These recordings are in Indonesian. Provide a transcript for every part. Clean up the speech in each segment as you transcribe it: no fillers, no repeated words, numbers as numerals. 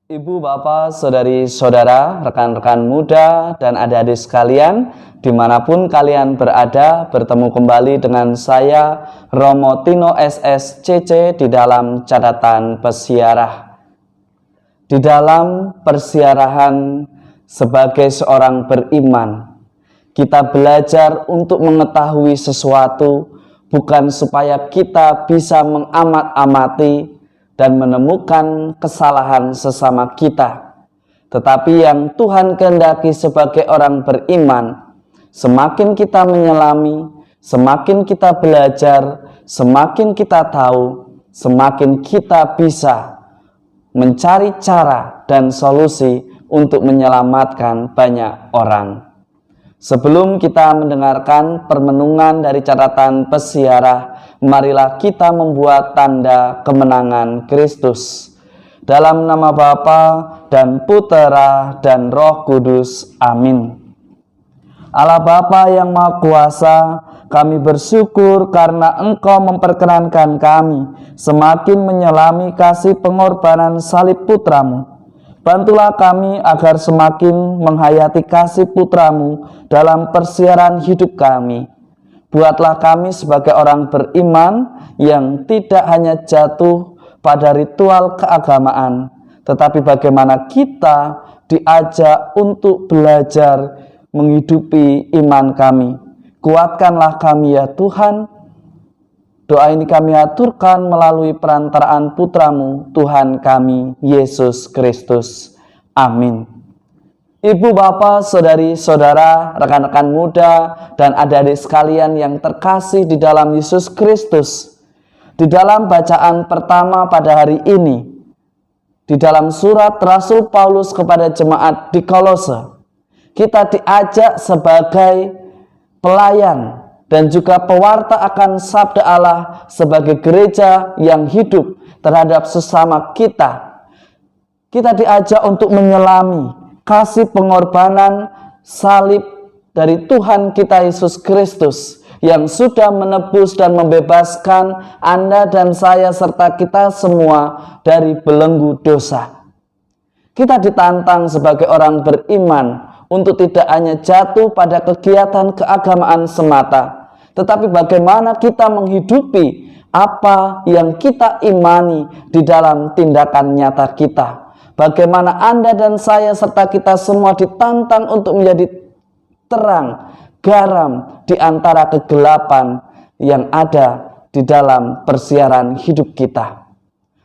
Ibu, bapak, saudari-saudara, rekan-rekan muda, dan adik-adik sekalian, dimanapun kalian berada, bertemu kembali dengan saya, Romo Tino SSCC, di dalam catatan pesiarah. Di dalam persiarahan sebagai seorang beriman, kita belajar untuk mengetahui sesuatu, bukan supaya kita bisa mengamat-amati dan menemukan kesalahan sesama kita, tetapi yang Tuhan kehendaki sebagai orang beriman, semakin kita menyelami, semakin kita belajar, semakin kita tahu, semakin kita bisa mencari cara dan solusi untuk menyelamatkan banyak orang. Sebelum kita mendengarkan permenungan dari catatan pesiarah, marilah kita membuat tanda kemenangan Kristus. Dalam nama Bapa dan Putera dan Roh Kudus. Amin. Allah Bapa yang Maha Kuasa, kami bersyukur karena Engkau memperkenankan kami semakin menyelami kasih pengorbanan salib Putramu. Bantulah kami agar semakin menghayati kasih Putramu dalam persiaran hidup kami. Buatlah kami sebagai orang beriman yang tidak hanya jatuh pada ritual keagamaan, tetapi bagaimana kita diajak untuk belajar menghidupi iman kami. Kuatkanlah kami ya Tuhan. Doa ini kami aturkan melalui perantaraan Putramu, Tuhan kami, Yesus Kristus. Amin. Ibu, bapak, saudari-saudara, rekan-rekan muda, dan adik-adik sekalian yang terkasih di dalam Yesus Kristus. Di dalam bacaan pertama pada hari ini, di dalam surat Rasul Paulus kepada jemaat di Kolose, kita diajak sebagai pelayan dan juga pewarta akan sabda Allah sebagai gereja yang hidup terhadap sesama kita. Kita diajak untuk menyelami kasih pengorbanan salib dari Tuhan kita Yesus Kristus yang sudah menebus dan membebaskan Anda dan saya serta kita semua dari belenggu dosa. Kita ditantang sebagai orang beriman untuk tidak hanya jatuh pada kegiatan keagamaan semata, tetapi bagaimana kita menghidupi apa yang kita imani di dalam tindakan nyata kita. Bagaimana Anda dan saya serta kita semua ditantang untuk menjadi terang, garam di antara kegelapan yang ada di dalam persiaran hidup kita.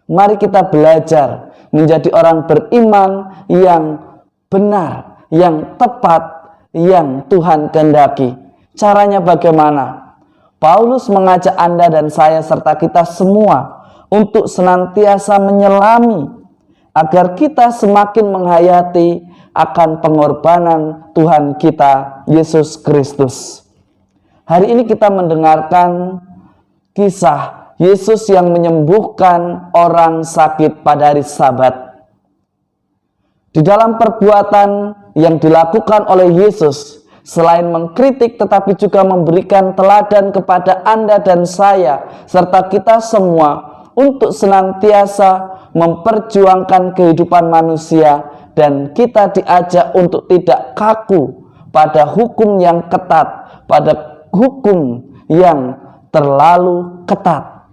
Mari kita belajar menjadi orang beriman yang benar, yang tepat, yang Tuhan kehendaki. Caranya bagaimana? Paulus mengajak Anda dan saya serta kita semua untuk senantiasa menyelami agar kita semakin menghayati akan pengorbanan Tuhan kita Yesus Kristus. Hari ini kita mendengarkan kisah Yesus yang menyembuhkan orang sakit pada hari Sabat. Di dalam perbuatan yang dilakukan oleh Yesus, selain mengkritik tetapi juga memberikan teladan kepada Anda dan saya serta kita semua untuk senantiasa memperjuangkan kehidupan manusia, dan kita diajak untuk tidak kaku pada hukum yang ketat, pada hukum yang terlalu ketat.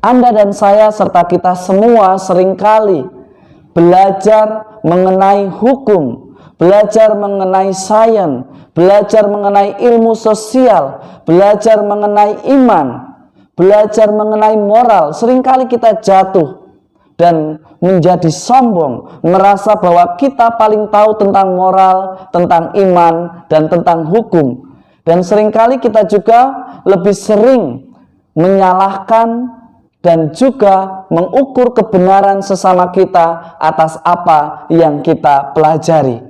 Anda dan saya serta kita semua seringkali belajar mengenai hukum, belajar mengenai sains, belajar mengenai ilmu sosial, belajar mengenai iman, belajar mengenai moral. Seringkali kita jatuh dan menjadi sombong, merasa bahwa kita paling tahu tentang moral, tentang iman, dan tentang hukum. Dan seringkali kita juga lebih sering menyalahkan dan juga mengukur kebenaran sesama kita atas apa yang kita pelajari.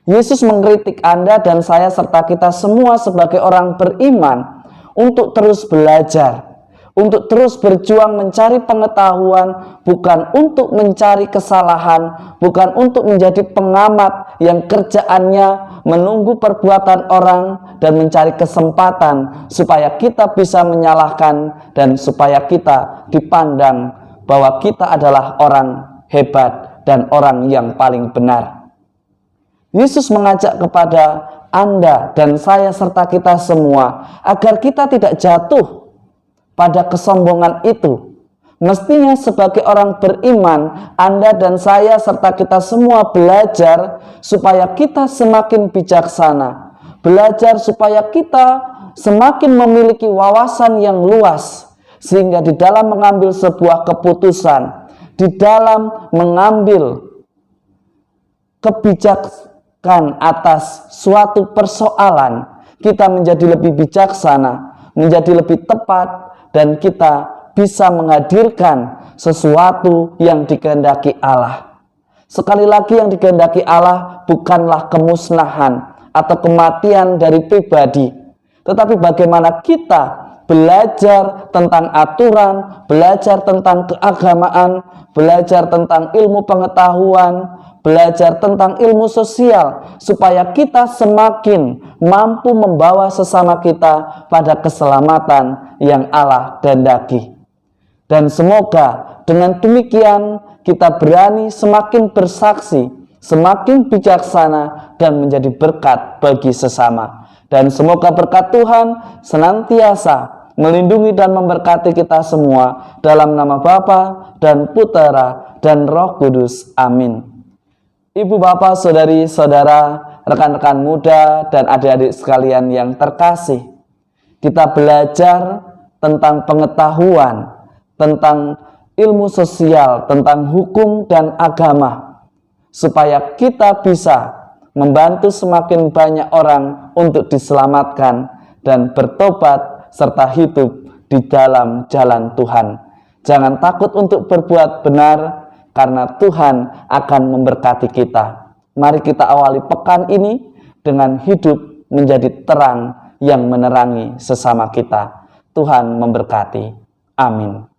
Yesus mengkritik Anda dan saya serta kita semua sebagai orang beriman untuk terus belajar, untuk terus berjuang mencari pengetahuan, bukan untuk mencari kesalahan, bukan untuk menjadi pengamat yang kerjaannya menunggu perbuatan orang dan mencari kesempatan supaya kita bisa menyalahkan dan supaya kita dipandang bahwa kita adalah orang hebat dan orang yang paling benar. Yesus mengajak kepada Anda dan saya serta kita semua agar kita tidak jatuh pada kesombongan itu. Mestinya sebagai orang beriman, Anda dan saya serta kita semua belajar supaya kita semakin bijaksana. Belajar supaya kita semakin memiliki wawasan yang luas, sehingga di dalam mengambil sebuah keputusan, di dalam mengambil kebijakan atas suatu persoalan, kita menjadi lebih bijaksana, menjadi lebih tepat, dan kita bisa menghadirkan sesuatu yang dikehendaki Allah. Sekali lagi, yang dikehendaki Allah bukanlah kemusnahan atau kematian dari pribadi, tetapi bagaimana kita belajar tentang aturan, belajar tentang keagamaan, belajar tentang ilmu pengetahuan, belajar tentang ilmu sosial, supaya kita semakin mampu membawa sesama kita pada keselamatan yang Allah kehendaki. Dan semoga dengan demikian kita berani semakin bersaksi, semakin bijaksana, dan menjadi berkat bagi sesama. Dan semoga berkat Tuhan senantiasa melindungi dan memberkati kita semua, dalam nama Bapa dan Putera dan Roh Kudus. Amin. Ibu, bapak, saudari-saudara, rekan-rekan muda, dan adik-adik sekalian yang terkasih, kita belajar tentang pengetahuan, tentang ilmu sosial, tentang hukum dan agama, supaya kita bisa membantu semakin banyak orang untuk diselamatkan dan bertobat serta hidup di dalam jalan Tuhan. Jangan takut untuk berbuat benar, karena Tuhan akan memberkati kita. Mari kita awali pekan ini dengan hidup menjadi terang yang menerangi sesama kita. Tuhan memberkati. Amin.